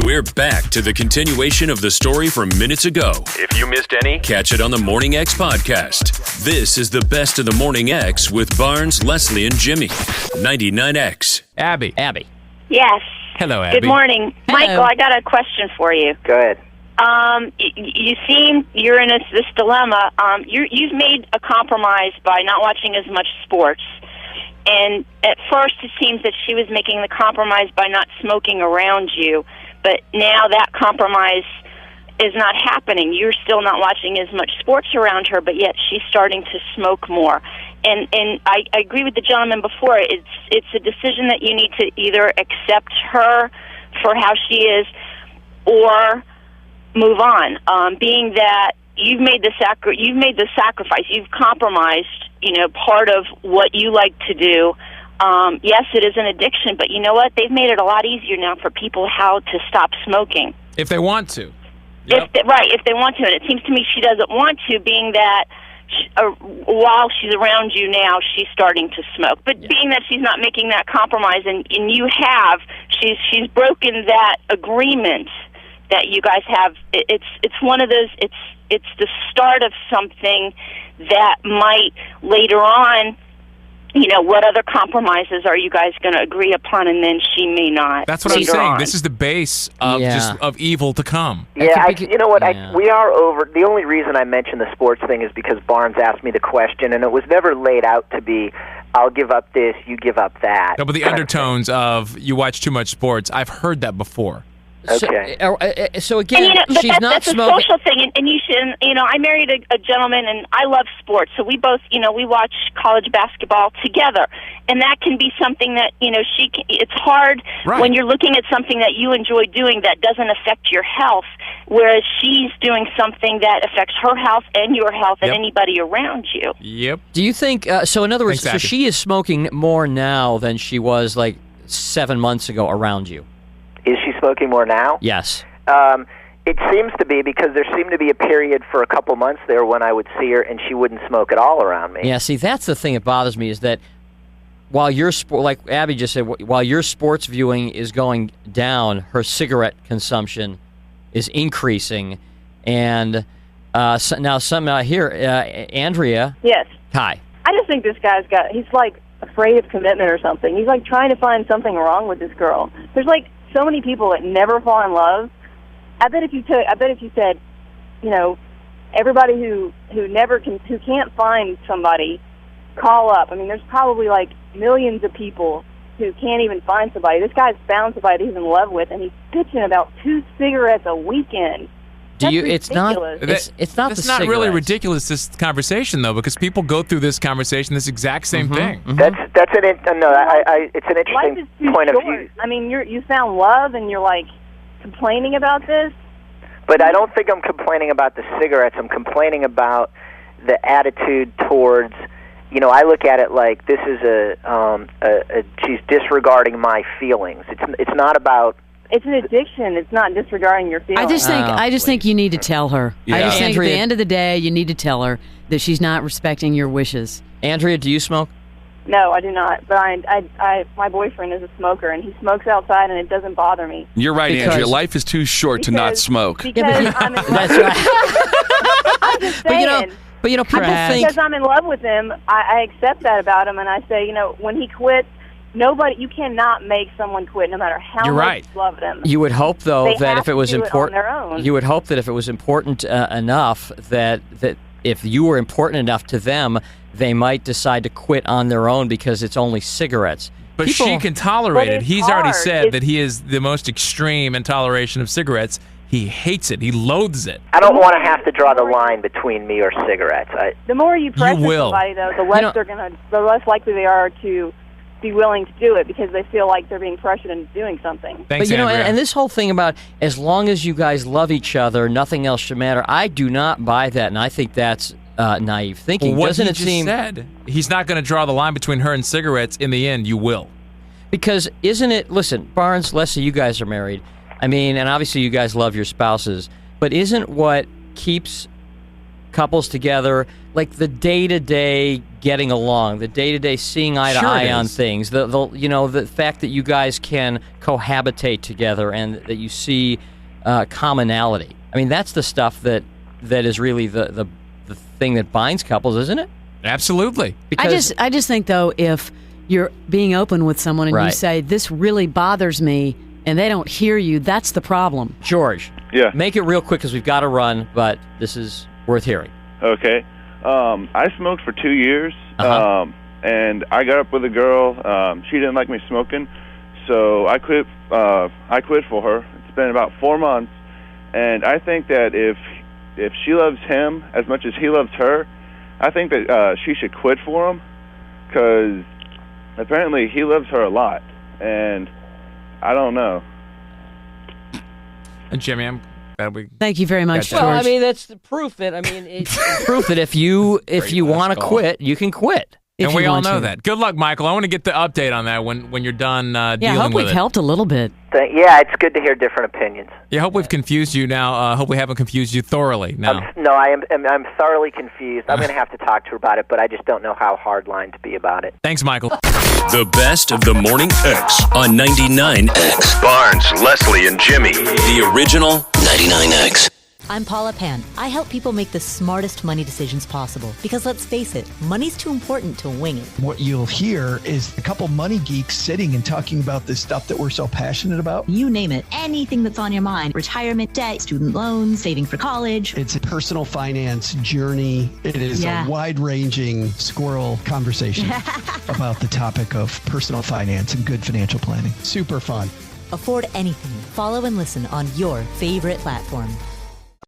We're back to the continuation of the story from minutes ago. If you missed any, catch it on the Morning X podcast. This is the best of the Morning X with Barnes, Leslie, and Jimmy. 99X. Abby. Yes. Hello, Abby. Good morning. Hello. Michael, I got a question for you. Go ahead. You seem you're in this dilemma. You've made a compromise by not watching as much sports. And at first it seems that she was making the compromise by not smoking around you. But now that compromise is not happening. You're still not watching as much sports around her, but yet she's starting to smoke more. And I agree with the gentleman before. It's a decision that you need to either accept her for how she is or move on. Being that you've made the sacrifice, you've compromised, part of what you like to do. Yes, it is an addiction, but you know what? They've made it a lot easier now for people how to stop smoking. If they want to. Yep. If they want to. And it seems to me she doesn't want to, being that while she's around you now, she's starting to smoke. But being that she's not making that compromise, and you have, she's broken that agreement that you guys have. It's one of those, it's the start of something that might later on, what other compromises are you guys going to agree upon, and then she may not. That's what I'm saying. This is the base of of evil to come. Yeah, you know what? We are over. The only reason I mentioned the sports thing is because Barnes asked me the question, and it was never laid out to be, I'll give up this, you give up that. No, but the undertones of you watch too much sports, I've heard that before. Okay. So again, she's not that's smoking. a social thing, and you should. I married a gentleman, and I love sports, so we both, we watch college basketball together, and that can be something that it's hard when you're looking at something that you enjoy doing that doesn't affect your health, whereas she's doing something that affects her health and your health and anybody around you. Yep. Do you think? So in other words, so she is smoking more now than she was like 7 months ago around you. Is she smoking more now? Yes. It seems to be, because there seemed to be a period for a couple months there when I would see her and she wouldn't smoke at all around me. Yeah, see, that's the thing that bothers me, is that while your like Abby just said, while your sports viewing is going down, her cigarette consumption is increasing. And now something here, Andrea. Yes. Hi. I just think this guy's he's like afraid of commitment or something. He's like trying to find something wrong with this girl. There's like so many people that never fall in love. I bet if you said, everybody who can't find somebody, call up. I mean, there's probably like millions of people who can't even find somebody. This guy's found somebody he's in love with, and he's bitching about 2 cigarettes a weekend. It's not That's not really ridiculous, this conversation, though, because people go through this conversation, this exact same thing. Mm-hmm. It's an interesting point of view. I mean, you found love and you're like complaining about this. But I don't think I'm complaining about the cigarettes. I'm complaining about the attitude towards, I look at it like this is she's disregarding my feelings. It's not about. It's an addiction. It's not disregarding your feelings. I just think you need to tell her. Yeah. I just think Andrea, at the end of the day, you need to tell her that she's not respecting your wishes. Andrea, do you smoke? No, I do not. But my boyfriend is a smoker, and he smokes outside, and it doesn't bother me. You're right, Andrea. Life is too short to not smoke. Because I'm in love. That's right. I'm just saying. But people think because I'm in love with him, I accept that about him, and I say, when he quits, you cannot make someone quit, no matter how much you love them. You would hope, though, that if it was important, you would hope that if it was important enough that if you were important enough to them, they might decide to quit on their own because it's only cigarettes. But she can tolerate it. He's already said that he is the most extreme in toleration of cigarettes. He hates it. He loathes it. I don't want to have to draw the line between me or cigarettes. The more you pressure somebody, though, the less likely they are to be willing to do it because they feel like they're being pressured into doing something. Thanks, but Andrea. and this whole thing about as long as you guys love each other, nothing else should matter. I do not buy that, and I think that's naive thinking. Well, what Doesn't he it just seem? Said, he's not going to draw the line between her and cigarettes. In the end, you will. Because isn't it? Listen, Barnes, Leslie, you guys are married. I mean, and obviously you guys love your spouses. But isn't what keeps couples together, like the day-to-day getting along, the day-to-day seeing eye to eye on things, the fact that you guys can cohabitate together and that you see commonality. I mean, that's the stuff that is really the thing that binds couples, isn't it? Absolutely. Because I just think, though, if you're being open with someone and you say, this really bothers me, and they don't hear you, that's the problem. George, make it real quick because we've got to run, but this is worth hearing. Okay. I smoked for 2 years, and I got up with a girl. She didn't like me smoking, so I quit for her. It's been about 4 months, and I think that if she loves him as much as he loves her, I think that she should quit for him, because apparently he loves her a lot, and I don't know. And Jimmy, I'm glad we... Thank you very much, George. Well, I mean, that's the proof that, it's proof that if you want to quit, you can quit. And we all know that. Good luck, Michael. I want to get the update on that when you're done dealing with it. Yeah, I hope we've helped a little bit. Yeah, it's good to hear different opinions. Yeah, I hope we've confused you now. I hope we haven't confused you thoroughly now. I'm thoroughly confused. I'm going to have to talk to her about it, but I just don't know how hardline to be about it. Thanks, Michael. The best of the Morning X on 99X. Barnes, Leslie, and Jimmy. The original 99X. I'm Paula Pan. I help people make the smartest money decisions possible because let's face it, money's too important to wing it. What you'll hear is a couple money geeks sitting and talking about this stuff that we're so passionate about. You name it, anything that's on your mind, retirement debt, student loans, saving for college. It's a personal finance journey. It is a wide-ranging squirrel conversation about the topic of personal finance and good financial planning. Super fun. Afford anything. Follow and listen on your favorite platform.